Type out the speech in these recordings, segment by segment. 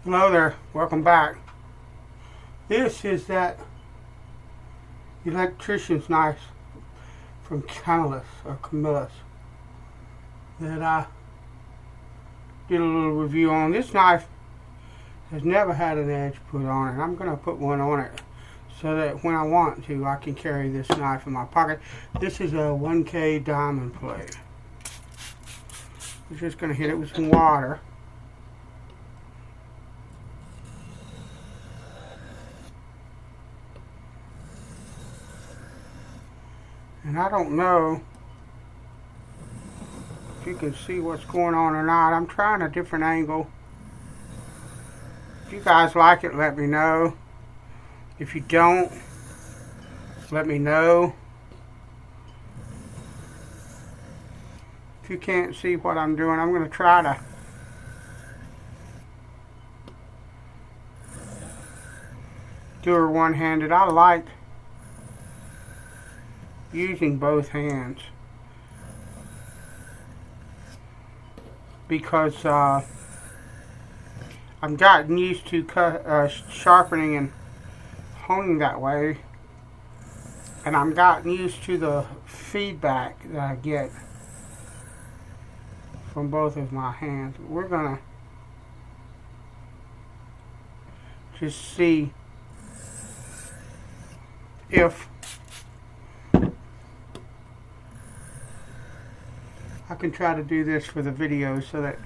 Hello there, welcome back. This is that electrician's knife from Camillus that I did a little review on. This knife has never had an edge put on it. I'm going to put one on it so that when I want to, I can carry this knife in my pocket. This is a 1K diamond plate. I'm just going to hit it with some water. And I don't know if you can see what's going on or not. I'm trying a different angle. If you guys like it, let me know. If you don't, let me know. If you can't see what I'm doing, I'm going to try to do her one-handed. I like using both hands because I've gotten used to sharpening and honing that way, and I've gotten used to the feedback that I get from both of my hands. We're gonna just see if I can try to do this for the video so that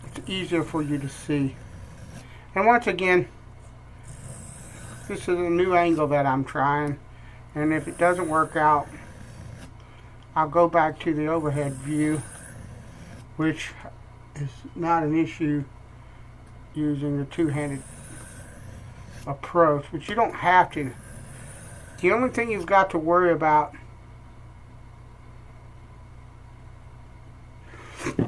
it's easier for you to see. And once again, this is a new angle that I'm trying, and if it doesn't work out, I'll go back to the overhead view, which is not an issue using the two-handed approach, but you don't have to. The only thing you've got to worry about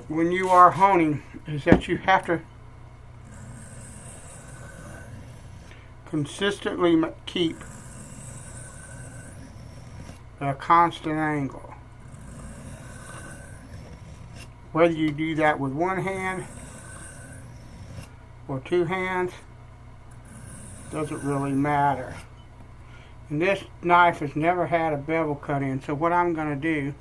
when you are honing is that you have to consistently keep a constant angle. Whether you do that with one hand or two hands doesn't really matter. And this knife has never had a bevel cut in, so what I'm going to do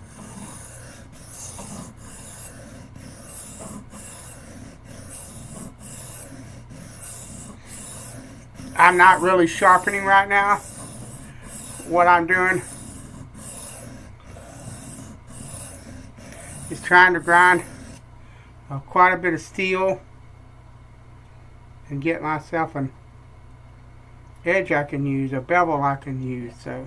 I'm not really sharpening right now. What I'm doing is trying to grind quite a bit of steel and get myself an edge I can use, a bevel I can use. So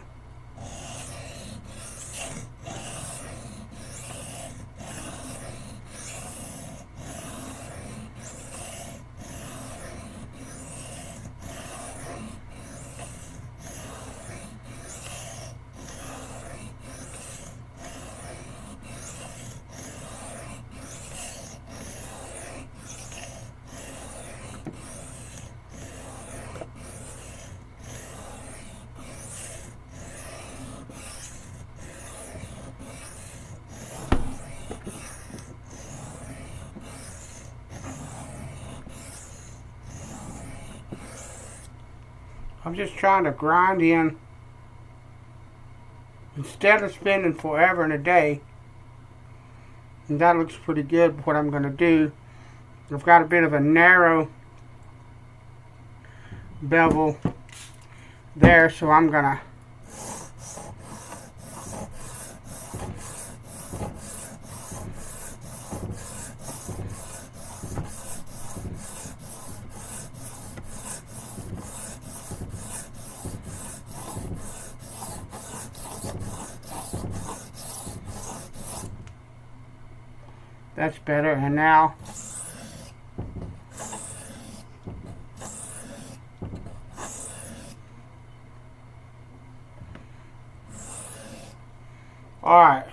I'm just trying to grind in instead of spending forever and a day. And that looks pretty good. What I'm going to do, I've got a bit of a narrow bevel there, so I'm going to that's better. And now alright,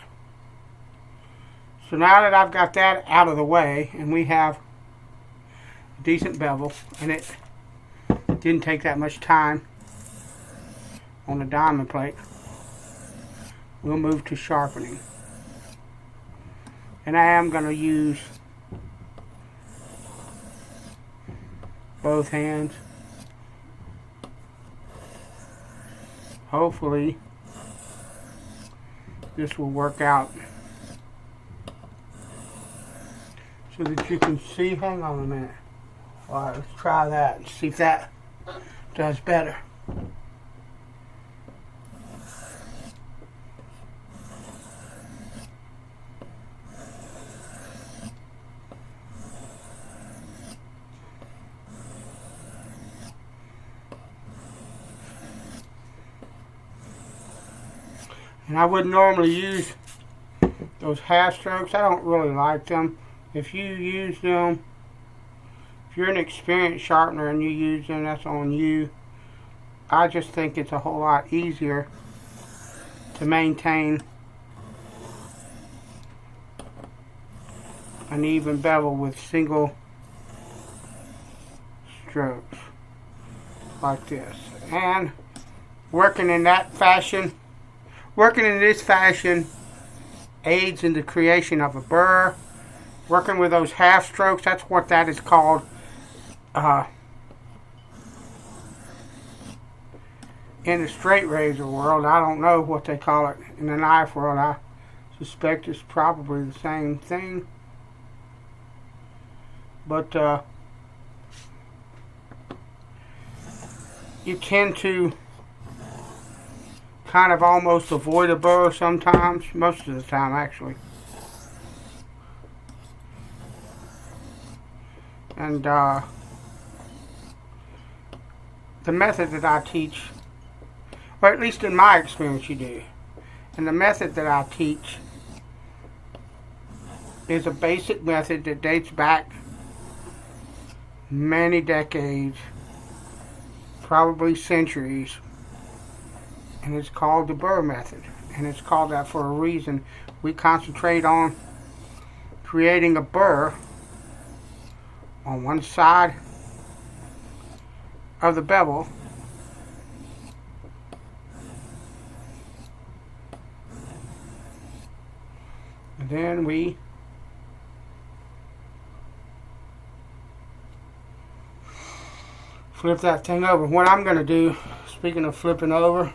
so now that I've got that out of the way and we have a decent bevel, and it didn't take that much time on the diamond plate, we'll move to sharpening. And I am going to use both hands. Hopefully this will work out so that you can see. Hang on a minute. Alright, let's try that and see if that does better. And I wouldn't normally use those half strokes. I don't really like them. If you use them, if you're an experienced sharpener and you use them, that's on you. I just think it's a whole lot easier to maintain an even bevel with single strokes like this. And working in that fashion, working in this fashion aids in the creation of a burr. Working with those half strokes, that's what that is called. In the straight razor world, I don't know what they call it in the knife world. I suspect it's probably the same thing. But you tend to kind of almost avoid a burr sometimes, most of the time actually. And the method that I teach, or at least in my experience you do, and the method that I teach is a basic method that dates back many decades, probably centuries. And it's called the burr method. And it's called that for a reason. We concentrate on creating a burr on one side of the bevel. And then we flip that thing over. What I'm going to do, speaking of flipping over,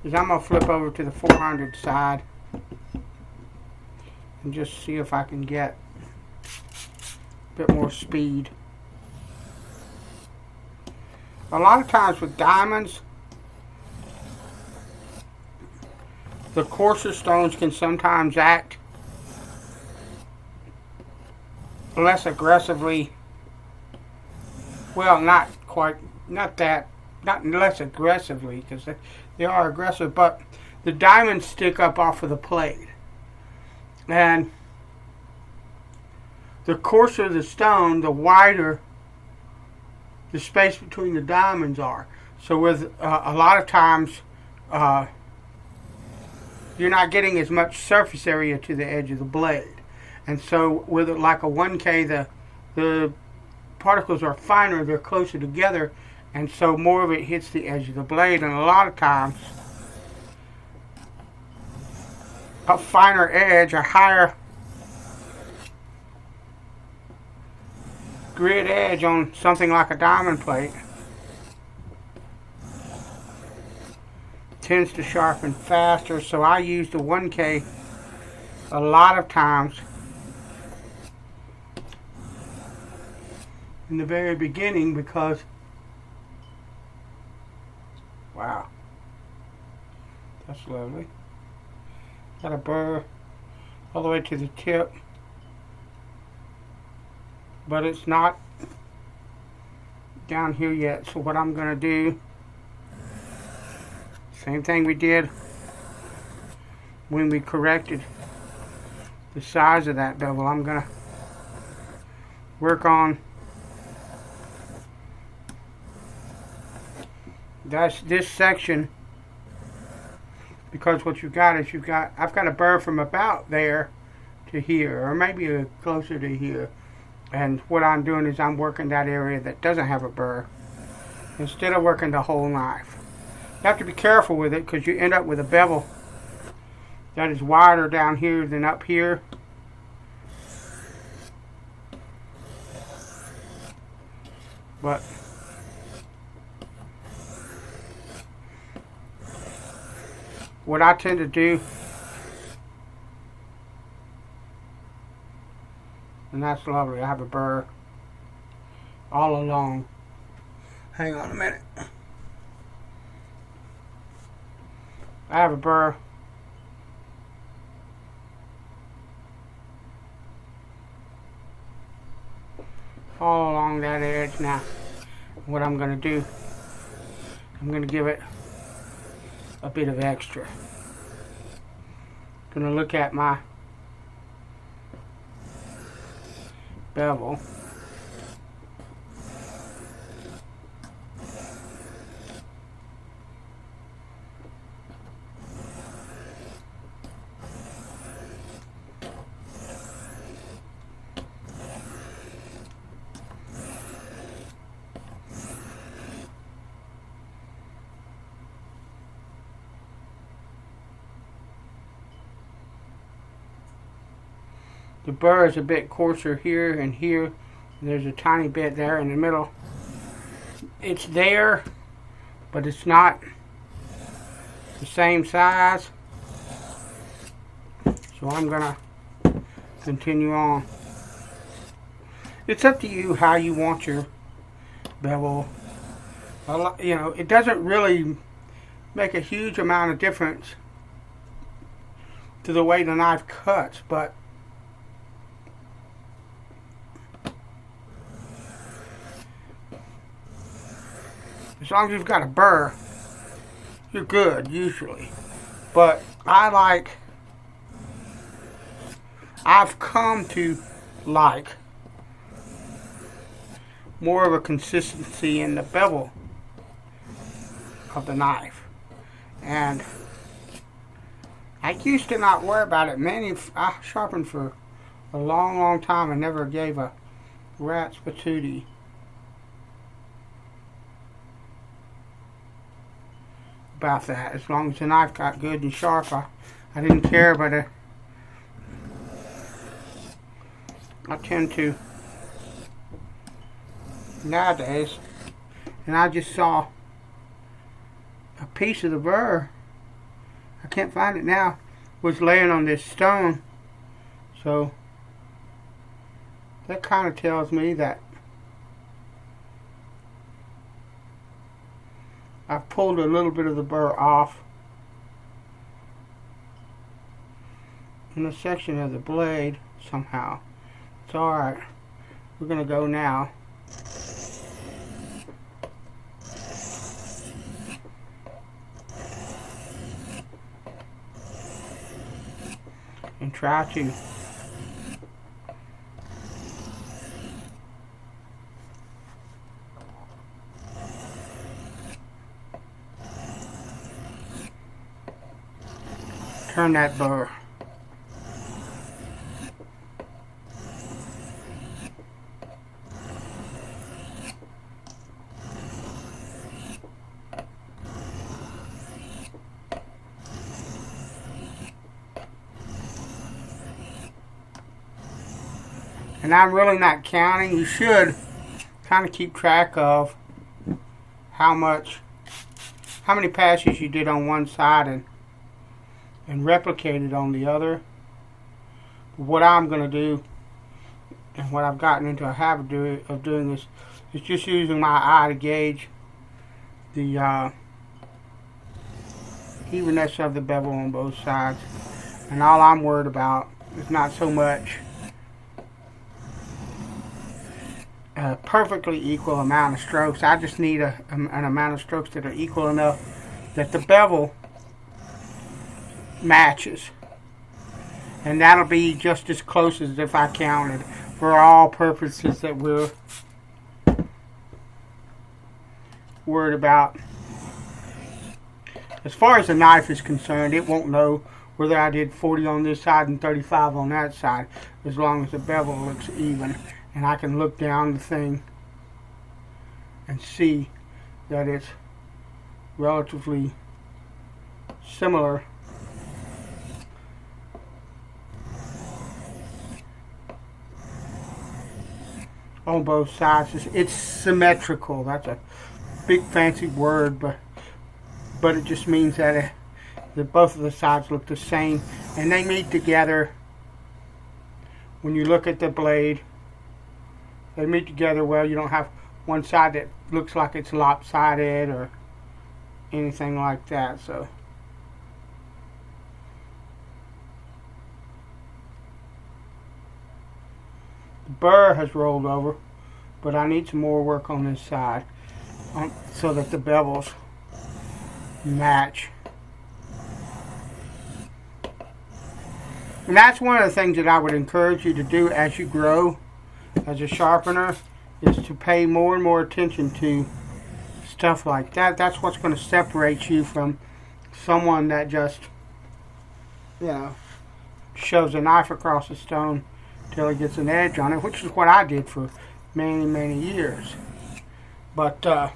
is I'm going to flip over to the 400 side and just see if I can get a bit more speed. A lot of times with diamonds, the coarser stones can sometimes act less aggressively. Well, not less aggressively, because they are aggressive, but the diamonds stick up off of the plate. And the coarser the stone, the wider the space between the diamonds are. So with a lot of times, you're not getting as much surface area to the edge of the blade. And so with like a 1K, the particles are finer, they're closer together, and so more of it hits the edge of the blade. And a lot of times, a finer edge, a higher grid edge on something like a diamond plate tends to sharpen faster. So I use the 1K a lot of times in the very beginning, because wow, that's lovely. Got a burr all the way to the tip, but it's not down here yet. So what I'm going to do, same thing we did when we corrected the size of that bevel. I'm going to work on this section, because what you've got is I've got a burr from about there to here, or maybe closer to here. And what I'm doing is I'm working that area that doesn't have a burr instead of working the whole knife. You have to be careful with it, because you end up with a bevel that is wider down here than up here. But what I tend to do, and that's lovely, I have a burr all along. Hang on a minute. I have a burr all along that edge. Now, what I'm going to do, I'm going to give it a bit of extra. Going to look at my bevel. The burr is a bit coarser here and here. And there's a tiny bit there in the middle. It's there, but it's not the same size. So I'm gonna continue on. It's up to you how you want your bevel. You know, it doesn't really make a huge amount of difference to the way the knife cuts, but as long as you've got a burr, you're good, usually. But I've come to like more of a consistency in the bevel of the knife. And I used to not worry about it. I sharpened for a long, long time and never gave a rat's patootie about that. As long as the knife got good and sharp, I didn't care. But I tend to nowadays, and I just saw a piece of the burr, I can't find it now, was laying on this stone. So that kind of tells me that I've pulled a little bit of the burr off in a section of the blade somehow. It's alright. We're going to go now. And try to turn that burr. And I'm really not counting. You should kind of keep track of how many passes you did on one side and replicate it on the other. What I'm going to do, and what I've gotten into a habit of doing this, is just using my eye to gauge the evenness of the bevel on both sides. And all I'm worried about is not so much a perfectly equal amount of strokes. I just need an amount of strokes that are equal enough that the bevel matches. And that'll be just as close as if I counted, for all purposes that we're worried about. As far as the knife is concerned, it won't know whether I did 40 on this side and 35 on that side, as long as the bevel looks even. And I can look down the thing and see that it's relatively similar on both sides. It's symmetrical. That's a big fancy word, but it just means that both of the sides look the same, and they meet together. When you look at the blade, they meet together well. You don't have one side that looks like it's lopsided or anything like that. So the burr has rolled over, but I need some more work on this side so that the bevels match. And that's one of the things that I would encourage you to do as you grow as a sharpener, is to pay more and more attention to stuff like that. That's what's going to separate you from someone that just, shoves a knife across a stone till it gets an edge on it, which is what I did for many, many years. But now,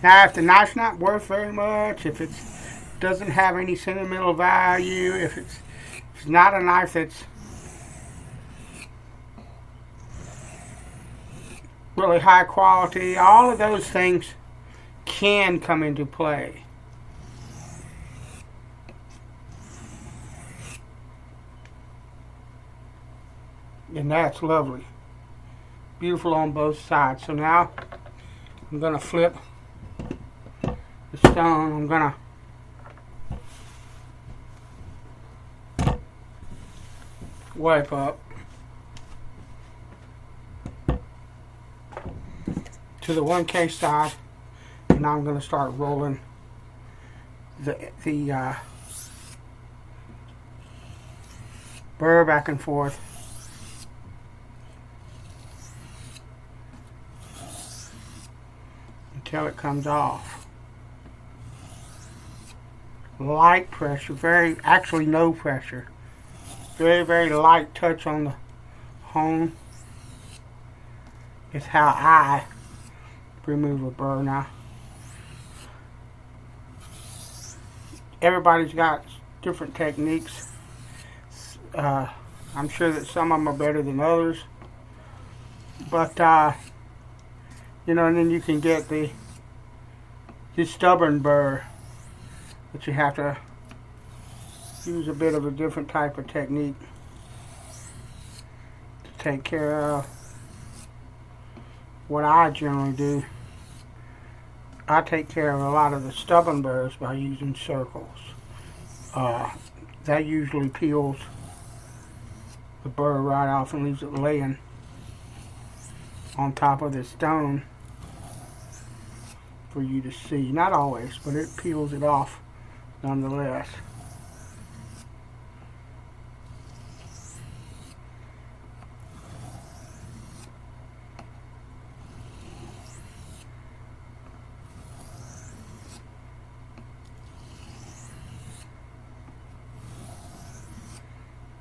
if the knife's not worth very much, if it doesn't have any sentimental value, if it's not a knife that's really high quality, all of those things can come into play. And that's lovely. Beautiful on both sides. So now I'm going to flip the stone. I'm going to wipe up to the 1K side, and now I'm going to start rolling the burr back and forth until it comes off. Light pressure, actually no pressure. Very, very light touch on the hone is how I remove a burr. Now, everybody's got different techniques. I'm sure that some of them are better than others, but and then you can get the stubborn burr, but you have to use a bit of a different type of technique to take care of. What I generally do, I take care of a lot of the stubborn burrs by using circles. That usually peels the burr right off and leaves it laying on top of the stone for you to see. Not always, but it peels it off nonetheless.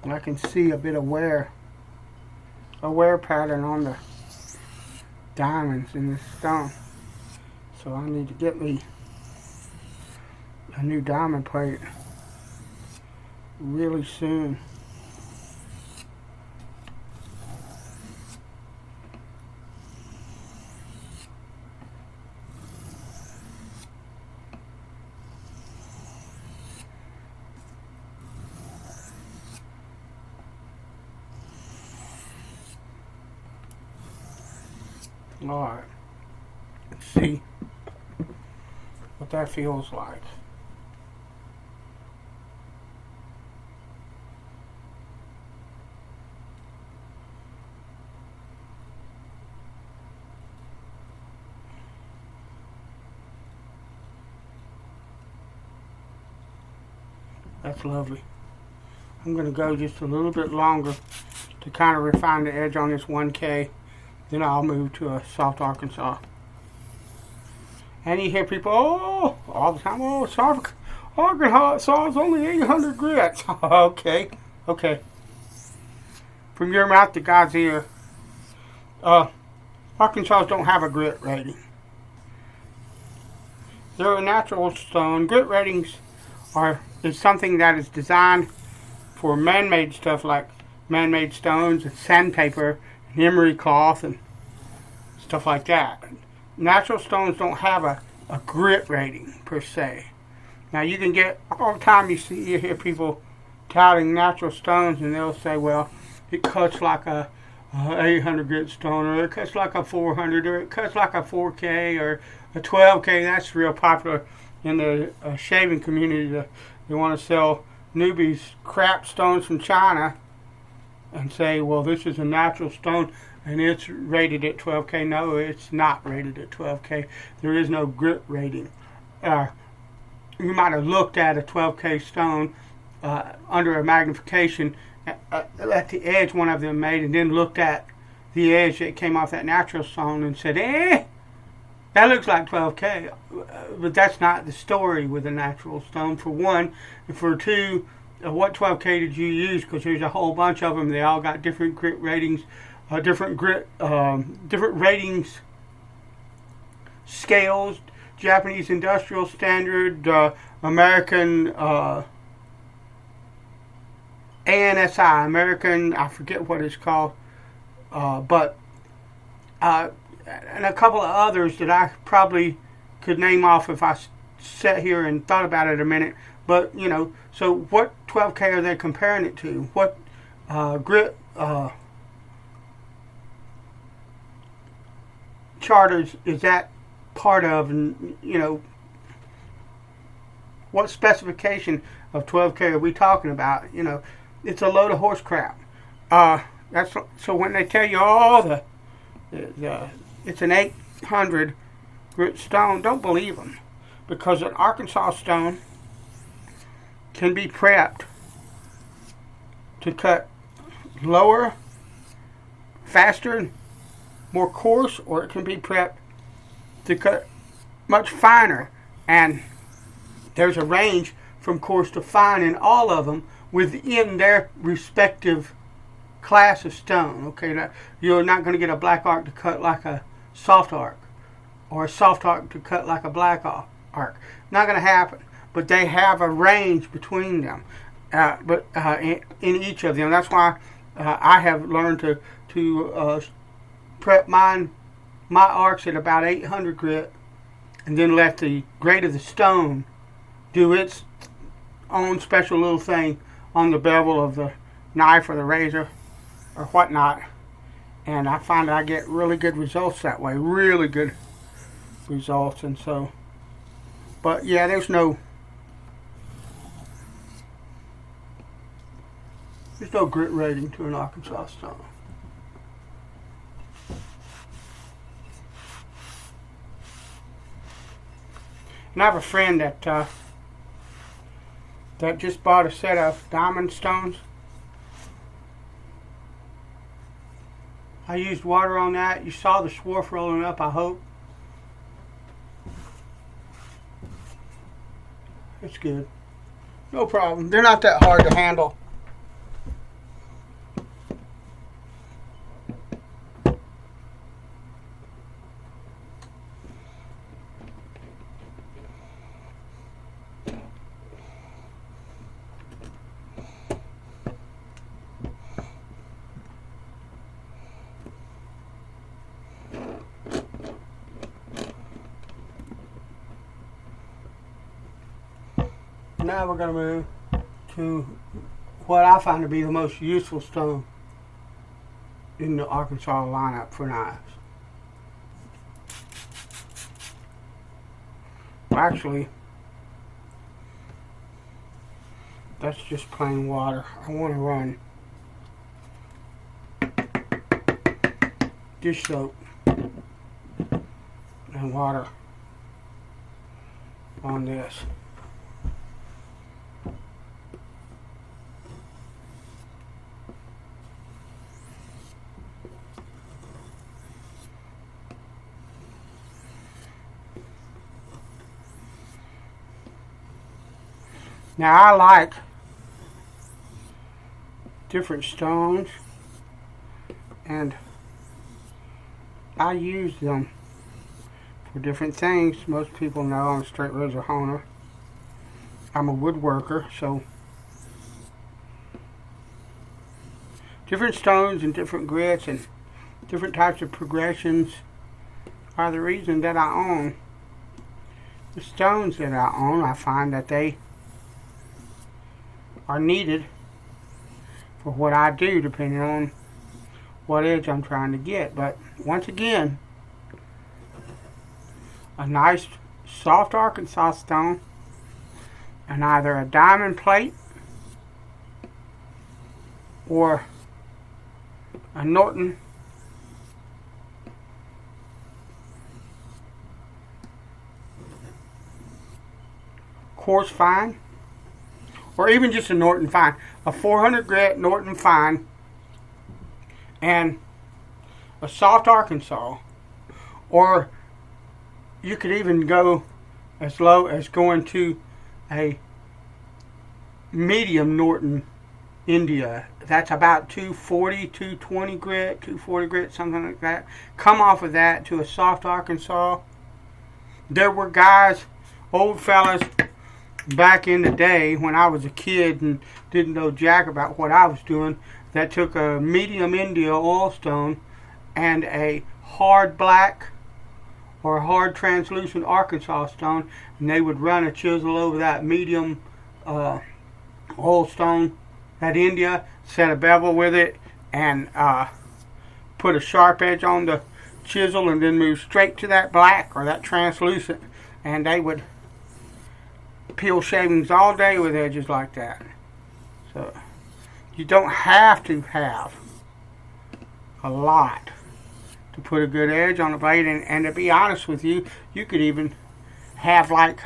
I can see a bit of wear pattern on the diamonds in this stone. So I need to get me a new diamond plate really soon. Alright, let's see what that feels like. That's lovely. I'm going to go just a little bit longer to kind of refine the edge on this 1K. Then I'll move to a soft Arkansas. And you hear people, all the time, soft Arkansas is only 800 grits. Okay. From your mouth to God's ear. Arkansas don't have a grit rating. They're a natural stone. Grit ratings is something that is designed for man-made stuff like man-made stones and sandpaper and emery cloth and stuff like that. Natural stones don't have a grit rating per se. Now you can get, all the time you hear people touting natural stones and they'll say, well, it cuts like a 800 grit stone, or it cuts like a 400, or it cuts like a 4K or a 12K. That's real popular in the shaving community. They want to sell newbies crap stones from China and say, well, this is a natural stone and it's rated at 12K. No, it's not rated at 12K. There is no grit rating. You might have looked at a 12K stone under a magnification at the edge one of them made, and then looked at the edge that came off that natural stone and said, that looks like 12K. But that's not the story with a natural stone, for one. And for two, what 12K did you use? Because there's a whole bunch of them. They all got different grit ratings, different ratings scales, Japanese Industrial Standard, American ANSI, American, I forget what it's called, but and a couple of others that I probably could name off if I sat here and thought about it a minute. But, you know, so what 12K are they comparing it to? What grit charters is that part of? And, you know, what specification of 12K are we talking about? You know, it's a load of horse crap. That's so when they tell you all it's an 800 grit stone, don't believe them, because an Arkansas stone can be prepped to cut lower, faster, more coarse, or it can be prepped to cut much finer. And there's a range from coarse to fine in all of them within their respective class of stone. Okay, now, you're not going to get a black arc to cut like a soft arc, or a soft arc to cut like a black arc. Not going to happen. But they have a range between them. In each of them. That's why I have learned to prep my arcs at about 800 grit, and then let the grade of the stone do its own special little thing on the bevel of the knife or the razor or whatnot. And I find I get really good results that way. Really good results. And so, but yeah, there's no grit rating to an Arkansas stone. And I have a friend that just bought a set of diamond stones. I used water on that. You saw the swarf rolling up, I hope. It's good. No problem. They're not that hard to handle. Now we're going to move to what I find to be the most useful stone in the Arkansas lineup for knives. Well, actually, that's just plain water. I want to run dish soap and water on this. Now I like different stones, and I use them for different things. Most people know I'm a straight razor honer. I'm a woodworker, so different stones and different grits and different types of progressions are the reason that I own the stones that I own. I find that they are needed for what I do, depending on what edge I'm trying to get. But once again, a nice soft Arkansas stone and either a diamond plate or a Norton coarse fine, or even just a Norton fine, a 400 grit Norton fine and a soft Arkansas, or you could even go as low as going to a medium Norton India. That's about 240, 220 grit, 240 grit, something like that. Come off of that to a soft Arkansas. There were guys, old fellas, back in the day when I was a kid and didn't know jack about what I was doing, that took a medium India oilstone and a hard black or a hard translucent Arkansas stone, and they would run a chisel over that medium oilstone, that India, set a bevel with it, and put a sharp edge on the chisel, and then move straight to that black or that translucent, and they would peel shavings all day with edges like that. So you don't have to have a lot to put a good edge on the blade, and to be honest with you, you could even have like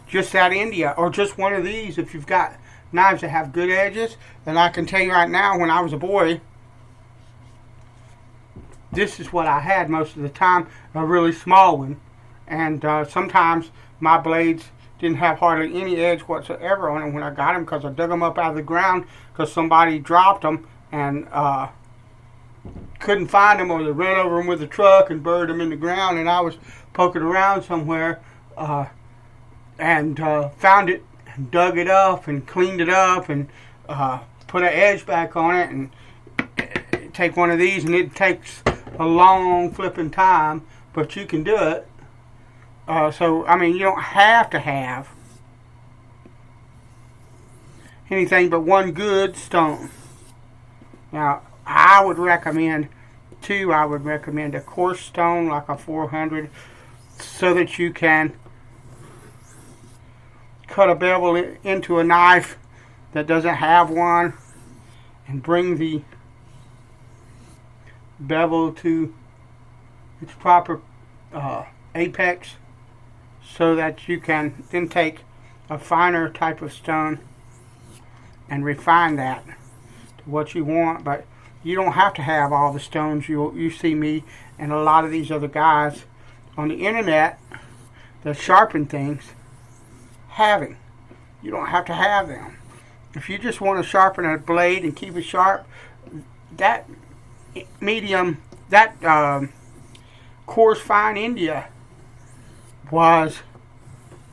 just that India or just one of these if you've got knives that have good edges. And I can tell you right now, when I was a boy, this is what I had most of the time, a really small one, and sometimes my blades didn't have hardly any edge whatsoever on them when I got them, because I dug them up out of the ground because somebody dropped them and couldn't find them, or they ran over them with a truck and buried them in the ground, and I was poking around somewhere and found it and dug it up and cleaned it up and put an edge back on it, and take one of these, and it takes a long flipping time, but you can do it. So, I mean, you don't have to have anything but one good stone. Now, I would recommend a coarse stone like a 400, so that you can cut a bevel into a knife that doesn't have one and bring the bevel to its proper apex, so that you can then take a finer type of stone and refine that to what you want. But you don't have to have all the stones you see me and a lot of these other guys on the internet that sharpen things having. You don't have to have them. If you just want to sharpen a blade and keep it sharp, that medium, that coarse fine India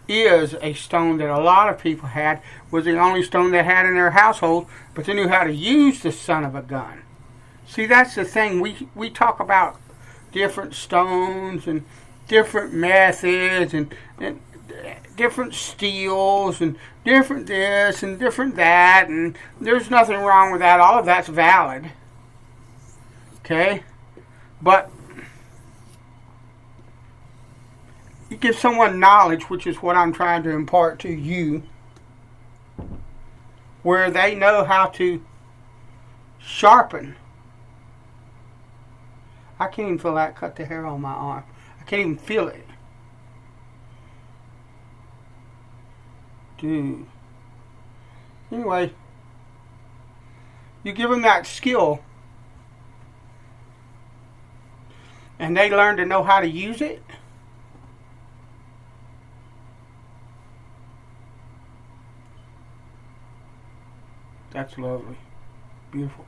is a stone that a lot of people had, was the only stone they had in their household, but they knew how to use the son of a gun. See, that's the thing. We talk about different stones and different methods and different steels and different this and different that, and there's nothing wrong with that. All of that's valid. Okay? But you give someone knowledge, which is what I'm trying to impart to you, where they know how to sharpen. I can't even feel that cut the hair on my arm. I can't even feel it. Dude. Anyway, you give them that skill, and they learn to know how to use it. That's lovely. Beautiful.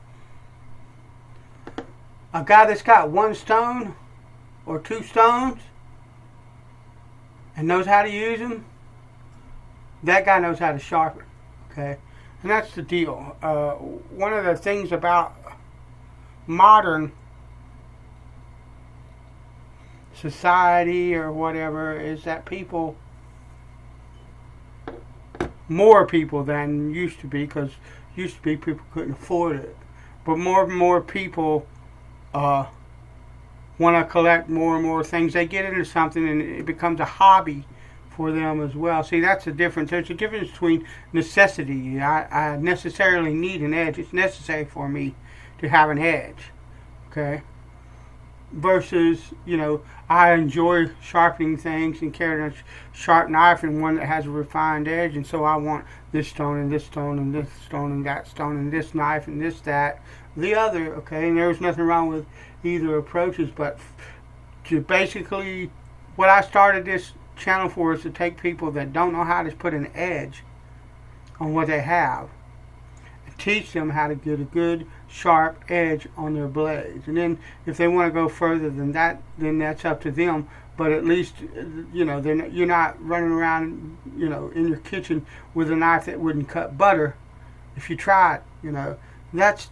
A guy that's got one stone or two stones and knows how to use them, that guy knows how to sharpen. Okay? And that's the deal. One of the things about modern society or whatever is that people, more people than used to be, because used to be people couldn't afford it, but more and more people want to collect more and more things. They get into something and it becomes a hobby for them as well. See, that's the difference. There's a difference between necessity. I necessarily need an edge. It's necessary for me to have an edge. Okay? Versus, I enjoy sharpening things and carrying a sharp knife and one that has a refined edge, and so I want this stone and this stone and this stone and that stone and this knife and this, that, the other, okay? And there's nothing wrong with either approaches, but to basically, what I started this channel for is to take people that don't know how to put an edge on what they have and teach them how to get a good sharp edge on their blades. And then if they want to go further than that, then that's up to them, but at least you're not running around in your kitchen with a knife that wouldn't cut butter if you tried. That's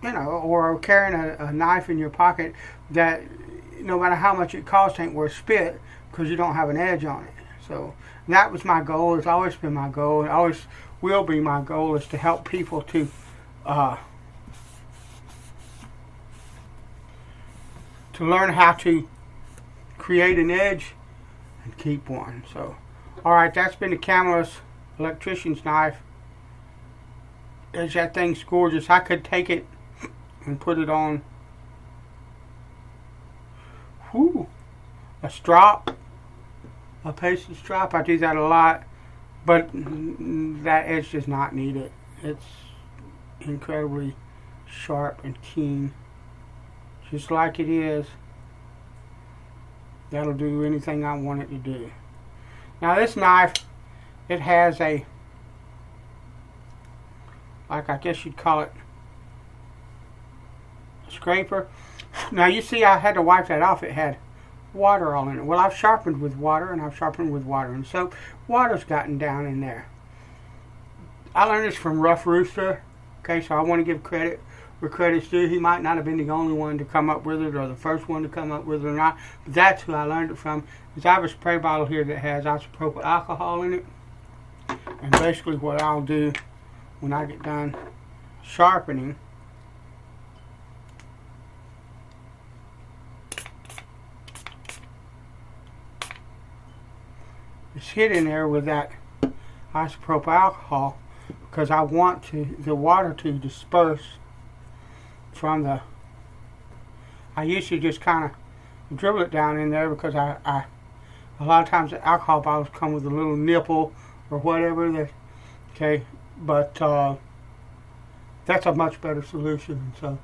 or carrying a knife in your pocket that no matter how much it costs ain't worth spit, because you don't have an edge on it. So that was my goal. It's always been my goal. It always will be my goal, is to help people to learn how to create an edge and keep one. So, alright, that's been the Camillus Electrician's knife. That thing's gorgeous. I could take it and put it on a strop, a pasted strop. I do that a lot, but that edge does not need it. It's incredibly sharp and keen, just like it is. That'll do anything I want it to do. Now this knife, it has a, like, I guess you'd call it a scraper. Now you see I had to wipe that off. It had water all in it. Well, I've sharpened with water, and I've sharpened with water and soap. Water's gotten down in there. I learned this from Rough Rooster. Okay, so I want to give credit where credit's due. He might not have been the only one to come up with it, or the first one to come up with it or not, but that's who I learned it from. Is I have a spray bottle here that has isopropyl alcohol in it, and basically what I'll do when I get done sharpening is hit in there with that isopropyl alcohol, because I want the water to disperse from the, I usually just kind of dribble it down in there, because I a lot of times the alcohol bottles come with a little nipple or whatever that, okay, but that's a much better solution. So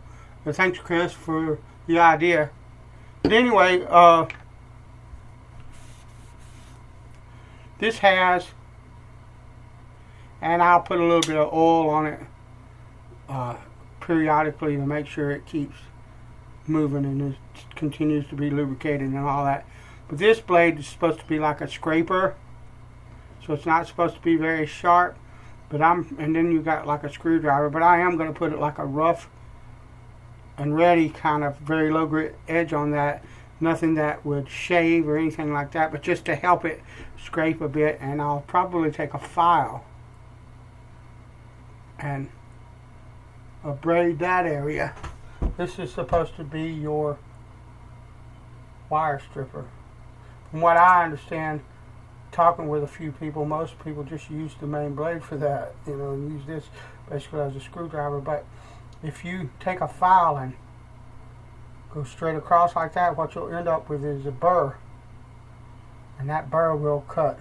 thanks, Chris, for the idea. But anyway, this has, and I'll put a little bit of oil on it periodically to make sure it keeps moving and it continues to be lubricated and all that. But this blade is supposed to be like a scraper, so it's not supposed to be very sharp. But and then you got like a screwdriver. But I am going to put it like a rough and ready kind of very low grit edge on that. Nothing that would shave or anything like that, but just to help it scrape a bit. And I'll probably take a file and abrade that area. This is supposed to be your wire stripper. From what I understand, talking with a few people, most people just use the main blade for that, and use this basically as a screwdriver. But if you take a file and go straight across like that, what you'll end up with is a burr, and that burr will cut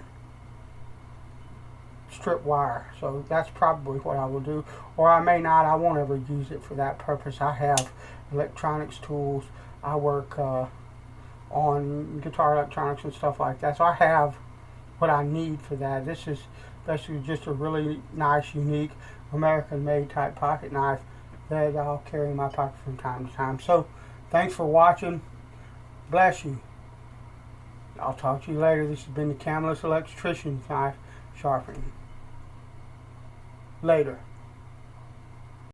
strip wire. So that's probably what I will do, or I may not. I won't ever use it for that purpose. I have electronics tools. I work on guitar electronics and stuff like that, so I have what I need for that. This is basically just a really nice, unique, American-made type pocket knife that I'll carry in my pocket from time to time. So thanks for watching. Bless you. I'll talk to you later. This has been the Camillus Electrician knife sharpening. later.